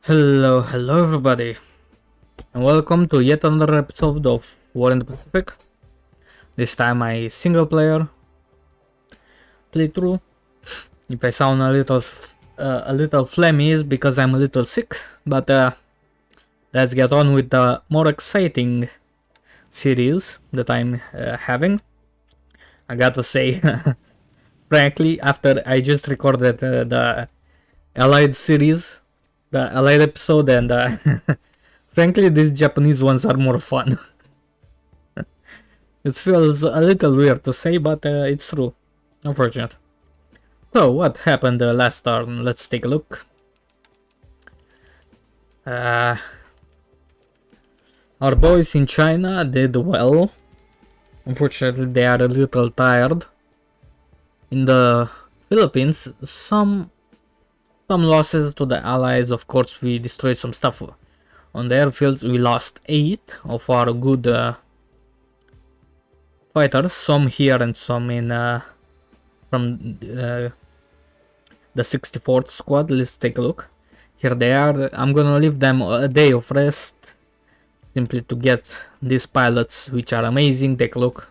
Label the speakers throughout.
Speaker 1: Hello everybody, and welcome to yet another episode of War in the Pacific. This time I single player playthrough. If I sound a little phlegmy, is because I'm a little sick. But let's get on with the more exciting series that I'm having. I gotta say, frankly, after I just recorded the Allied series, the Allied episode, and frankly, these Japanese ones are more fun. It feels a little weird to say, but it's true. Unfortunate. So, what happened last turn? Let's take a look. Our boys in China did well. Unfortunately, they are a little tired. In the Philippines, some losses to the allies. Of course, we destroyed some stuff on the airfields. We lost 8 of our good fighters, some here and some in from the 64th squad. Let's take a look. Here they are. I'm gonna leave them a day of rest simply to get these pilots, which are amazing. Take a look.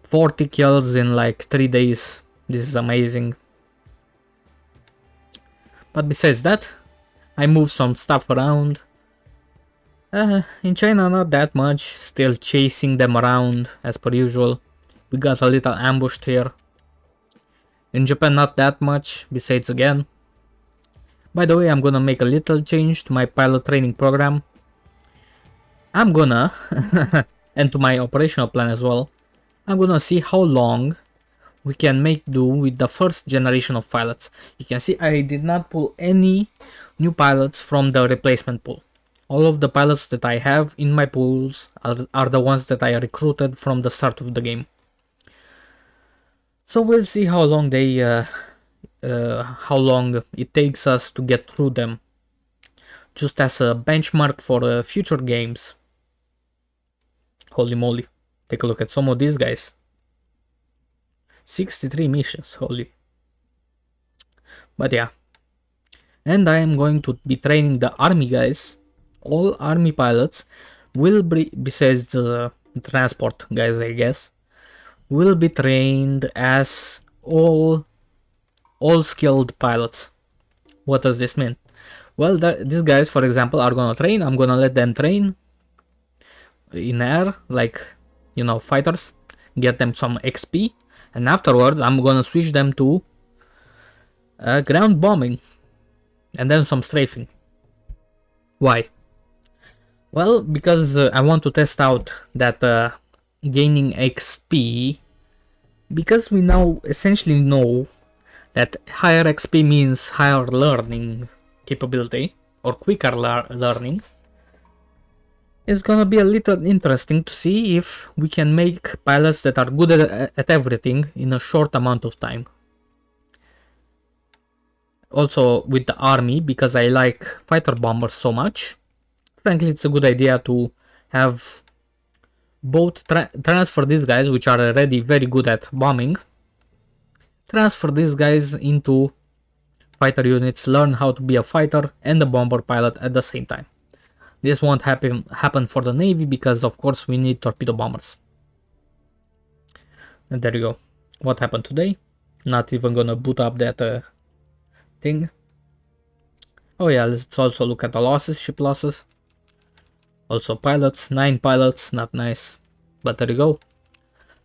Speaker 1: 40 kills in like 3 days. This is amazing. But besides that, I moved some stuff around. In China, not that much. Still chasing them around as per usual. We got a little ambushed here. In Japan, not that much. Besides, again. By the way, I'm gonna make a little change to my pilot training program. I'm gonna, and to my operational plan as well, I'm gonna see how long we can make do with the first generation of pilots. You can see I did not pull any new pilots from the replacement pool. All of the pilots that I have in my pools are the ones that I recruited from the start of the game. So we'll see how long it takes us to get through them. Just as a benchmark for future games. Holy moly. Take a look at some of these guys. 63 missions, holy. But yeah. And I am going to be training the army guys. All army pilots will be, besides the transport guys, I guess, will be trained as all skilled pilots. What does this mean? Well, these guys, for example, are gonna train. I'm gonna let them train in air, like, you know, fighters, get them some XP, and afterwards I'm gonna switch them to ground bombing and then some strafing. Why? Well, because I want to test out that gaining XP, because we now essentially know that higher XP means higher learning capability or quicker learning. It's gonna be a little interesting to see if we can make pilots that are good at everything in a short amount of time. Also with the army, because I like fighter bombers so much, frankly it's a good idea to have both transfer these guys, which are already very good at bombing, transfer these guys into fighter units, learn how to be a fighter and a bomber pilot at the same time. This won't happen for the Navy because of course we need torpedo bombers. And there you go. What happened today? Not even gonna boot up that thing. Oh yeah, let's also look at the losses, ship losses. Also pilots, 9 pilots, not nice. But there you go.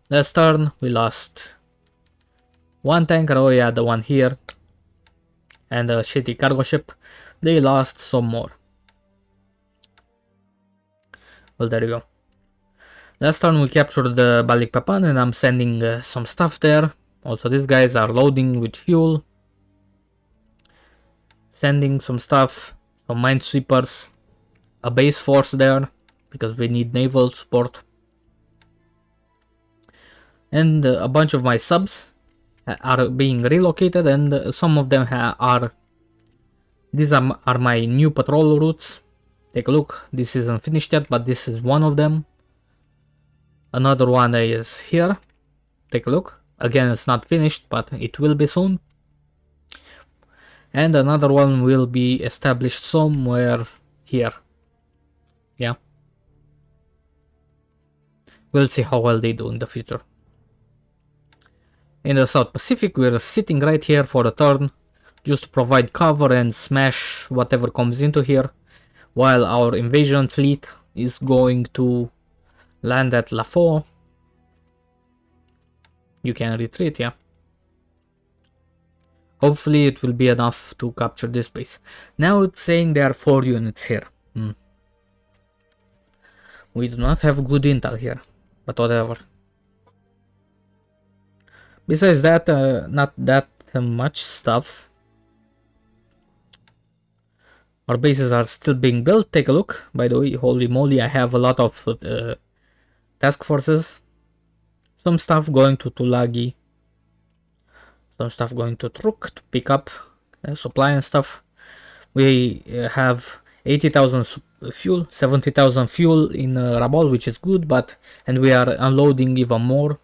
Speaker 1: Last turn we lost 1 tanker, oh yeah, the one here. And a shitty cargo ship. They lost some more. Well, there you go. Last turn we captured the Balikpapan and I'm sending some stuff there. Also these guys are loading with fuel. Sending some stuff, some minesweepers, a base force there, because we need naval support. And a bunch of my subs are being relocated, and some of them these are my new patrol routes. Take a look, this isn't finished yet, but this is one of them. Another one is here. Take a look. Again, it's not finished, but it will be soon. and another one will be established somewhere here. Yeah, we'll see how well they do in the future. In the South Pacific, we're sitting right here for a turn, just to provide cover and smash whatever comes into here, while our invasion fleet is going to land at Lafaux. You can retreat, yeah. Hopefully it will be enough to capture this base. Now it's saying there are 4 units here. We do not have good intel here, but whatever. Besides that, not that much stuff. Our bases are still being built. Take a look. By the way, holy moly, I have a lot of task forces. Some stuff going to Tulagi. Some stuff going to Truk to pick up supply and stuff. We have 80,000 fuel, 70,000 fuel in Rabol, which is good, and we are unloading even more.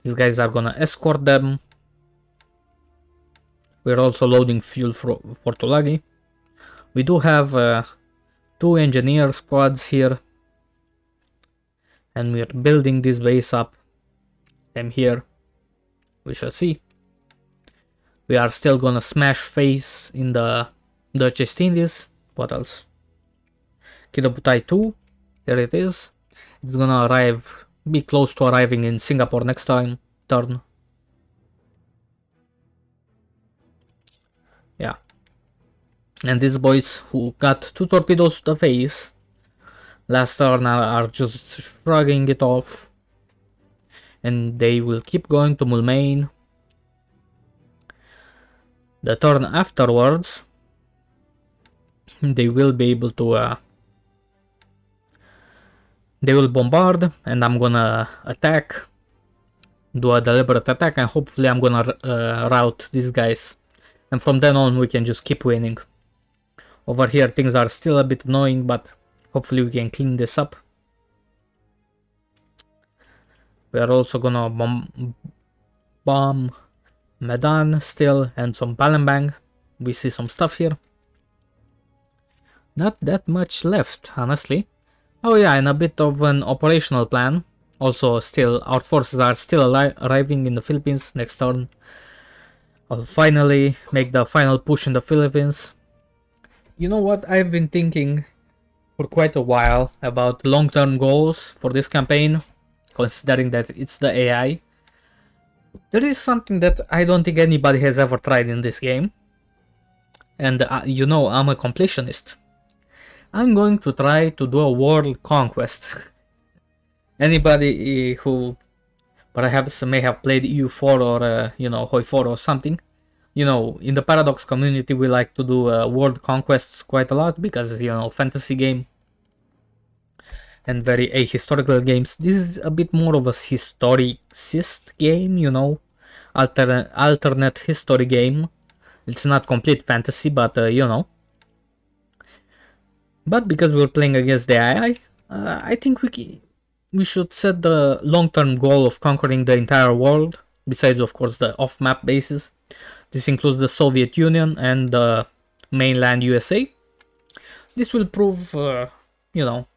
Speaker 1: These guys are gonna escort them. We're also loading fuel for Tulagi. We do have 2 engineer squads here, and we're building this base up. Same here. We shall see. We are still gonna smash face in the Dutch East Indies. What else? Kidabutai 2. Here it is. It's gonna arrive, be close to arriving in Singapore next turn. Yeah. And these boys who got 2 torpedoes to the face last turn are just shrugging it off. And they will keep going to Moulmein. The turn afterwards, they will be able to they will bombard, and I'm gonna attack, do a deliberate attack, and hopefully I'm gonna rout these guys, and from then on we can just keep winning. Over here things are still a bit annoying, but hopefully we can clean this up. We are also gonna bomb Medan still, and some Palembang. We see some stuff here. Not that much left, honestly. Oh yeah, and a bit of an operational plan. Also, still, our forces are still arriving in the Philippines next turn. I'll finally make the final push in the Philippines. You know what, I've been thinking for quite a while about long-term goals for this campaign, considering that it's the AI. There is something that I don't think anybody has ever tried in this game. And you know, I'm a completionist. I'm going to try to do a world conquest. Anybody who perhaps may have played EU4 or, you know, Hoi4 or something. You know, in the Paradox community we like to do world conquests quite a lot because, you know, fantasy game. And very ahistorical games. This is a bit more of a historicist game, you know, alternate history game. It's not complete fantasy, but you know. But because we're playing against the AI, I think we should set the long-term goal of conquering the entire world, besides of course the off-map bases. This includes the Soviet Union and the mainland USA. This will prove, you know,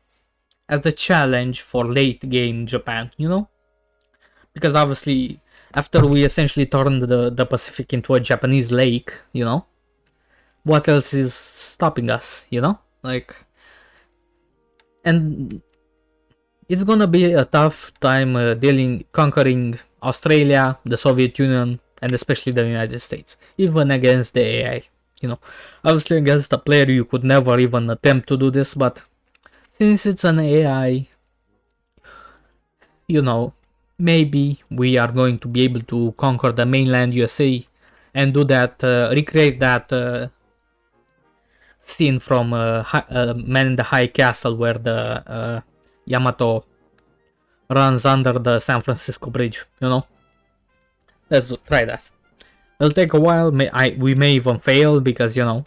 Speaker 1: as the challenge for late game Japan, you know? Because obviously, after we essentially turned the Pacific into a Japanese lake, you know? What else is stopping us, you know? Like, and it's gonna be a tough time conquering Australia, the Soviet Union, and especially the United States, even against the AI, you know? Obviously against a player you could never even attempt to do this, but since it's an AI, you know, maybe we are going to be able to conquer the mainland USA and do that, recreate that scene from Man in the High Castle where the Yamato runs under the San Francisco Bridge, you know? Let's try that. It'll take a while, we may even fail because, you know,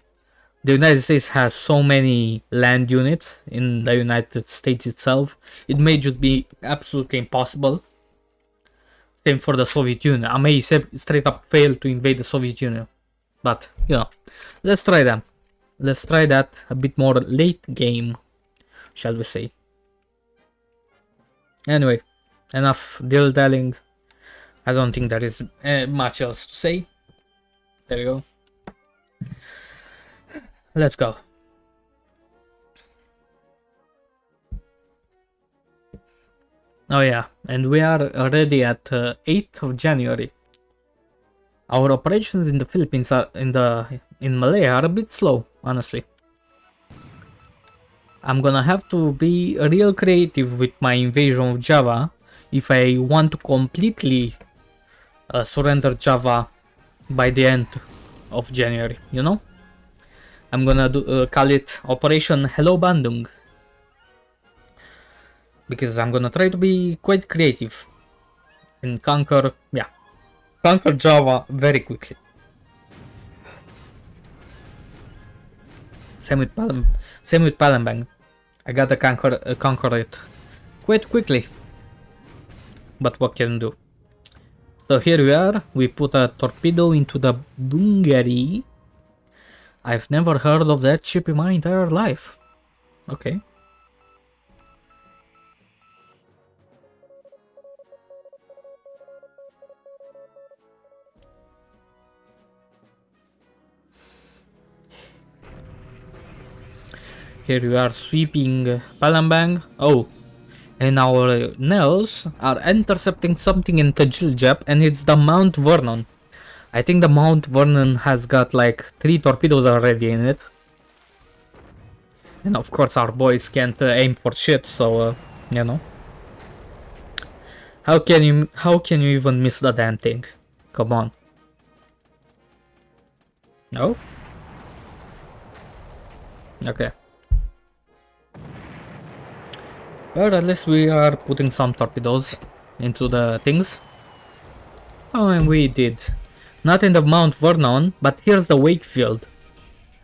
Speaker 1: the United States has so many land units in the United States itself. It may just be absolutely impossible. came for the Soviet Union. I may straight up fail to invade the Soviet Union. But, you know, let's try that. Let's try that a bit more late game, shall we say. Anyway, enough dilly-dallying. I don't think there is much else to say. There you go. Let's go. Oh yeah, and we are already at 8th of January. Our operations in the Philippines are in Malaya are a bit slow, honestly. I'm gonna have to be real creative with my invasion of Java if I want to completely surrender Java by the end of January, you know? I'm gonna call it Operation Hello Bandung. Because I'm gonna try to be quite creative and conquer Java very quickly. Same with Palembang. I gotta conquer it quite quickly. But what can do? So here we are. We put a torpedo into the Bungari. I've never heard of that ship in my entire life. Okay. Here we are sweeping Palembang. Oh, and our Nels are intercepting something in Tajiljap, and it's the Mount Vernon. I think the Mount Vernon has got like 3 torpedoes already in it. And of course our boys can't aim for shit, so you know. How can you even miss the damn thing? Come on. No? Okay. Well, at least we are putting some torpedoes into the things. Oh, and we did. Not in the Mount Vernon, but here's the Wakefield.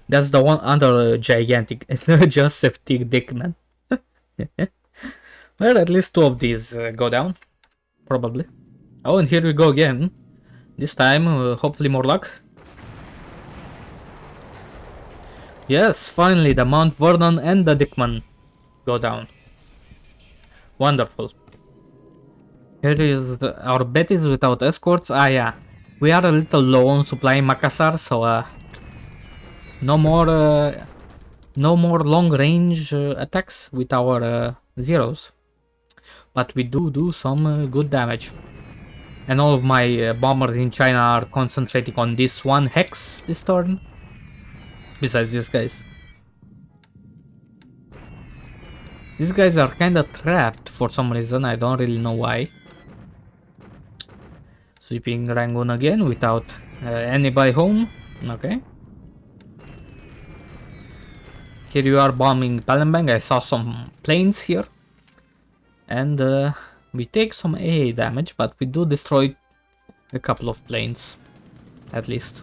Speaker 1: That's the one under gigantic. It's not just safety Dickman. Well, at least 2 of these go down. Probably. Oh, and here we go again. This time, hopefully more luck. Yes, finally the Mount Vernon and the Dickman go down. Wonderful. Here is our Betis without escorts. Ah yeah, we are a little low on supply in Makassar, so no more long range attacks with our zeros. But we do some good damage. And all of my bombers in China are concentrating on this one hex this turn. Besides these guys. These guys are kinda trapped for some reason, I don't really know why. Sweeping Rangoon again without anybody home. Okay. Here you are bombing Palembang. I saw some planes here. And we take some AA damage, but we do destroy a couple of planes. At least.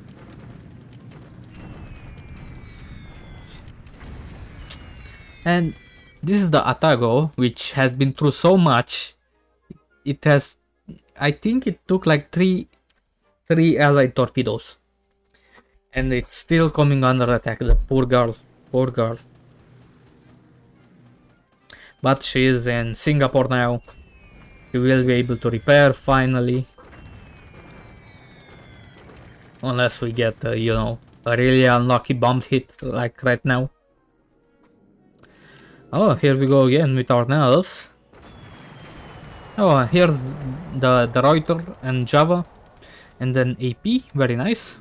Speaker 1: And this is the Atago, which has been through so much. It has, I think it took like three allied torpedoes. And it's still coming under attack, the poor girl. Poor girl. But she is in Singapore now. She will be able to repair finally. Unless we get, you know, a really unlucky bomb hit like right now. Oh, here we go again with our Nels. Oh, here's the Reuter and Java. And then AP, very nice.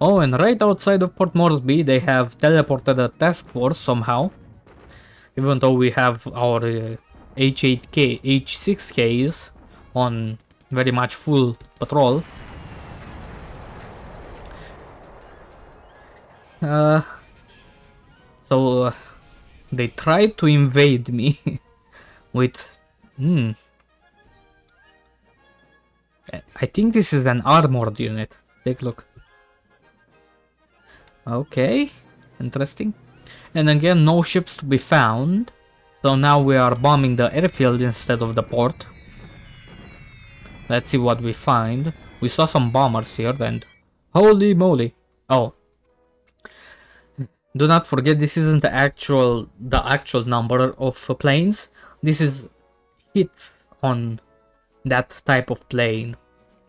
Speaker 1: Oh, and right outside of Port Moresby, they have teleported a task force somehow. Even though we have our H8K, H6Ks on very much full patrol. So they tried to invade me with... I think this is an armored unit. Take a look. Okay, interesting. And again, no ships to be found. So now we are bombing the airfield instead of the port. Let's see what we find. We saw some bombers here and... Holy moly! Oh. Do not forget, this isn't the actual number of planes. This is hits on that type of plane.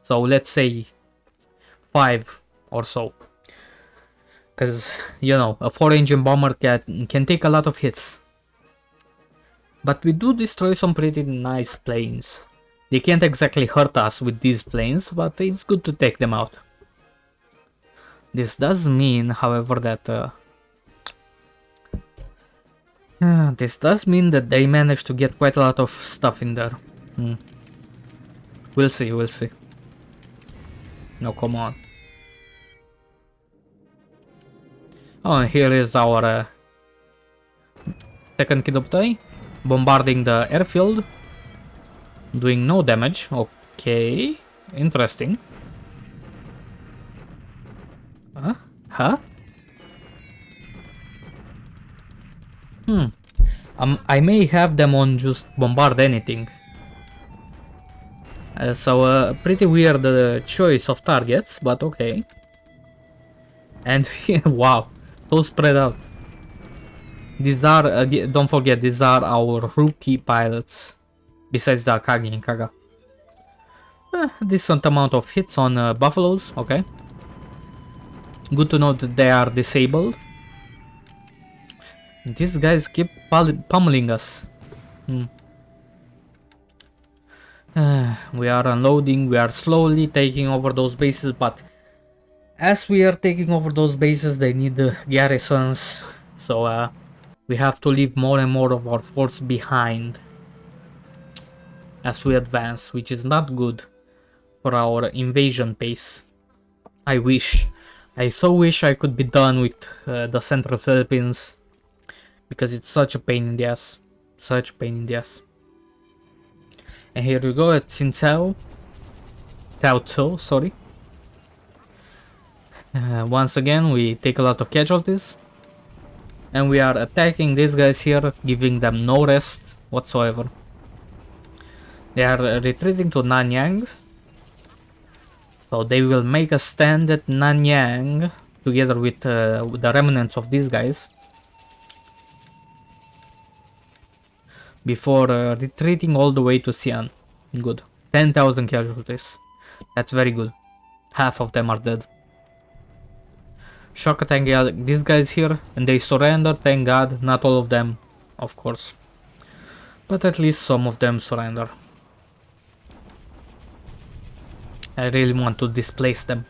Speaker 1: So let's say 5 or so. Because, you know, a 4-engine bomber can take a lot of hits. But we do destroy some pretty nice planes. They can't exactly hurt us with these planes, but it's good to take them out. This does mean, however, that... this does mean that they managed to get quite a lot of stuff in there. We'll see, we'll see. No, come on. Oh, and here is our second Kid of Day, bombarding the airfield, doing no damage. Okay, interesting. Huh? I may have them on just bombard anything. So pretty weird choice of targets, but okay. And wow, so spread out. These are, don't forget, these are our rookie pilots. Besides the Akagi and Kaga. Decent amount of hits on buffaloes, okay. Good to know that they are disabled. These guys keep pummeling us. We are unloading, we are slowly taking over those bases, but as we are taking over those bases, they need the garrisons, so we have to leave more and more of our force behind as we advance, which is not good for our invasion pace. I so wish I could be done with the Central Philippines, because it's such a pain in the ass. Such a pain in the ass. And here we go at Cao Cao, sorry. Once again, we take a lot of casualties. And we are attacking these guys here, giving them no rest whatsoever. They are retreating to Nanyang. So they will make a stand at Nanyang together with the remnants of these guys. Before retreating all the way to Xi'an. Good. 10,000 casualties. That's very good. Half of them are dead. Shock attack these guys here, and they surrender, thank god. Not all of them, of course. But at least some of them surrender. I really want to displace them.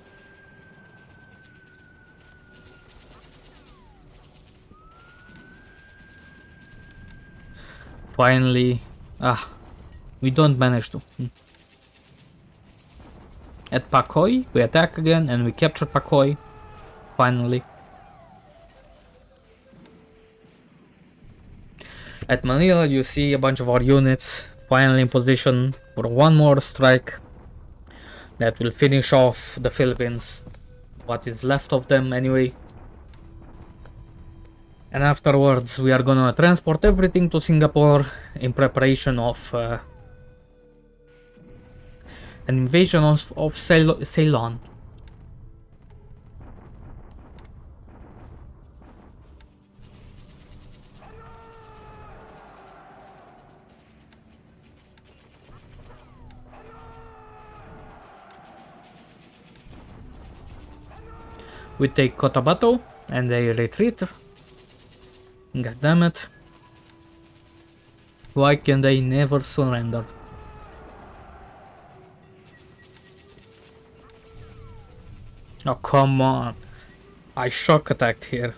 Speaker 1: Finally, we don't manage to. At Pakoi, we attack again and we capture Pakoi. Finally. At Manila, you see a bunch of our units finally in position for one more strike that will finish off the Philippines. What is left of them anyway. And afterwards, we are gonna transport everything to Singapore in preparation of an invasion of Ceylon. We take Cotabato and they retreat. God damn it. Why can they never surrender? Oh, come on. I shock attacked here.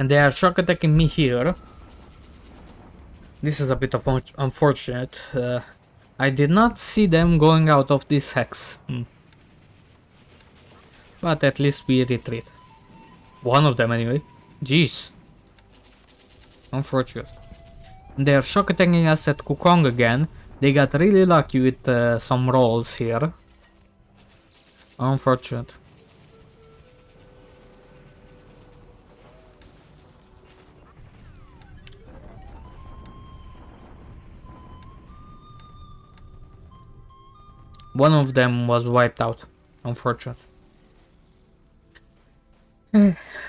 Speaker 1: And they are shock attacking me here. This is a bit of unfortunate. I did not see them going out of this hex. But at least we retreat. One of them anyway. Jeez. Unfortunate. They're shock attacking us at Kukong again. They got really lucky with some rolls here. Unfortunate. One of them was wiped out. Unfortunate.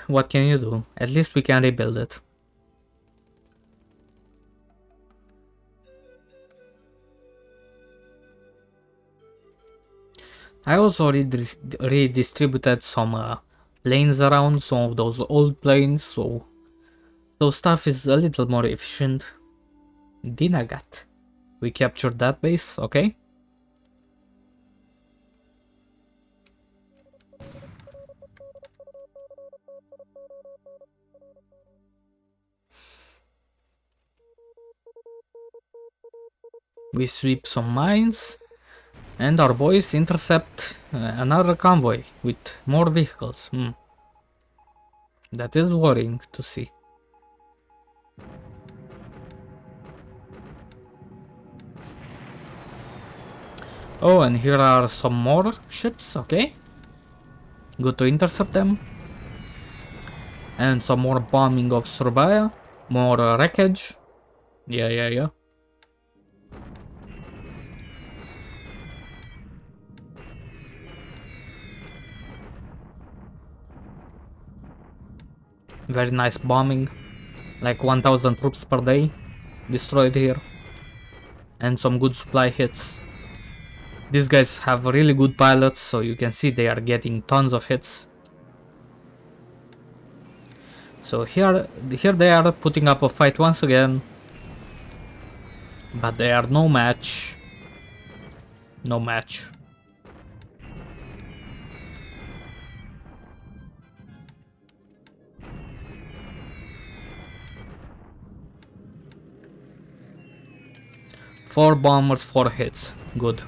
Speaker 1: What can you do? At least we can rebuild it. I also redistributed some lanes around some of those old planes, so stuff is a little more efficient. Dinagat. We captured that base, okay? We sweep some mines. And our boys intercept another convoy with more vehicles. That is worrying to see. Oh, and here are some more ships, okay. Good to intercept them. And some more bombing of Surabaya. More wreckage. Yeah. Very nice bombing. Like 1000 troops per day destroyed here. And some good supply hits. These guys have really good pilots, so you can see they are getting tons of hits. So here they are putting up a fight once again. But they are no match. No match. Four bombers, 4 hits. Good.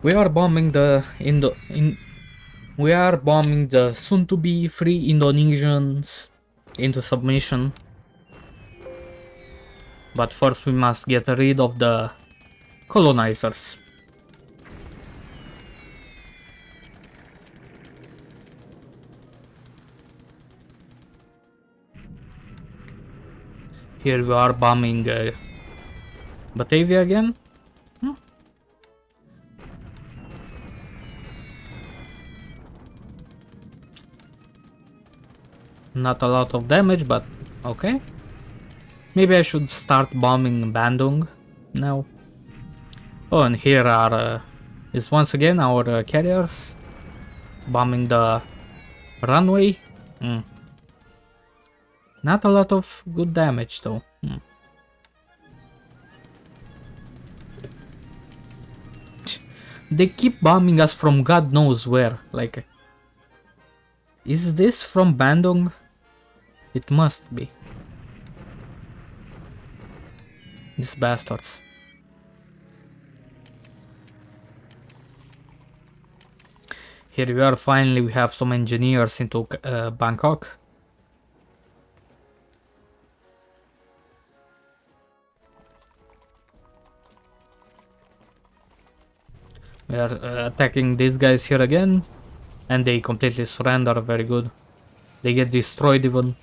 Speaker 1: We are bombing the soon-to-be free Indonesians into submission. But first we must get rid of the colonizers. Here we are bombing Batavia again. Not a lot of damage, but okay. Maybe I should start bombing Bandung now. Oh, and here is once again our carriers bombing the runway. Not a lot of good damage though. They keep bombing us from God knows where. Like, is this from Bandung? It must be. These bastards. Here we are, finally we have some engineers into Bangkok. We are attacking these guys here again. And they completely surrender, very good. They get destroyed even.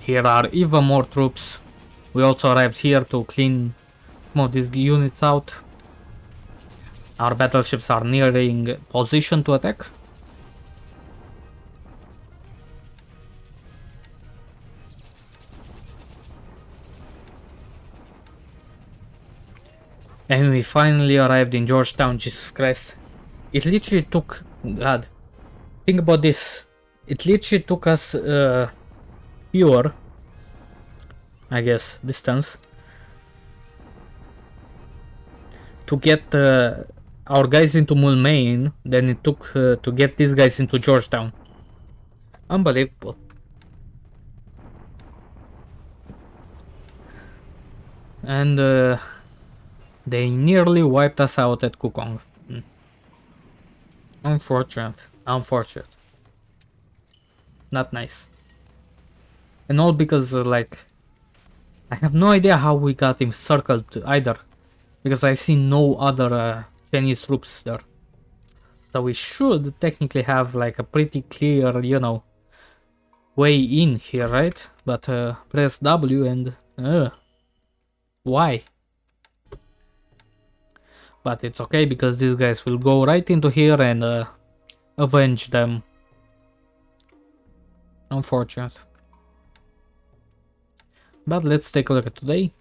Speaker 1: Here are even more troops. We also arrived here to clean some of these units out. Our battleships are nearing position to attack. And we finally arrived in Georgetown. Jesus Christ. It literally took... God. Think about this. It literally took us fewer, I guess, distance to get our guys into Moulmein than it took to get these guys into Georgetown. Unbelievable. And they nearly wiped us out at Kukong. Unfortunate. not nice. And all because like I have no idea how we got him circled either, because I see no other Chinese troops there. So we should technically have like a pretty clear, you know, way in here, right? But press W and why? But it's okay because these guys will go right into here and avenge them. Unfortunate. But let's take a look at today.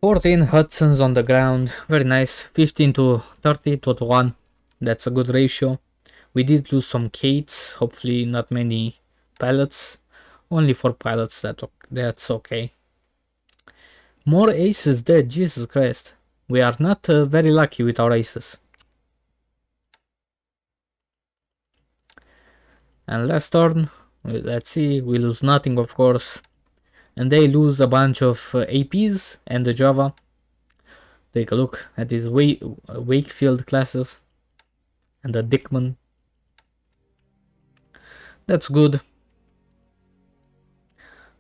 Speaker 1: 14 Hudsons on the ground, very nice. 15 to 30 to 1, that's a good ratio. We did lose some Kates, hopefully not many pilots. Only 4 pilots, that's okay. More aces dead, Jesus Christ. We are not very lucky with our aces. And last turn, let's see, we lose nothing of course. And they lose a bunch of APs and the Java. Take a look at these Wakefield classes and the Dickman. That's good.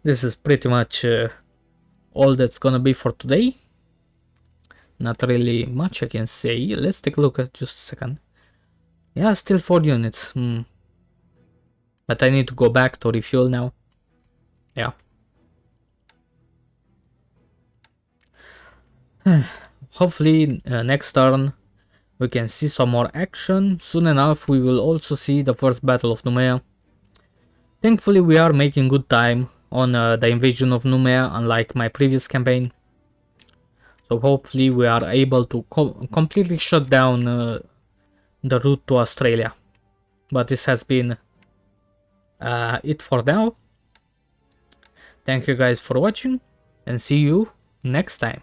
Speaker 1: This is pretty much all that's gonna be for today. Not really much I can say. Let's take a look at just a second. Yeah, still 4 units. But I need to go back to refuel now. Yeah. Hopefully next turn we can see some more action. Soon enough we will also see the first battle of Noumea. Thankfully we are making good time on the invasion of Noumea, unlike my previous campaign. So hopefully we are able to completely shut down the route to Australia. But this has been it for now. Thank you guys for watching and see you next time.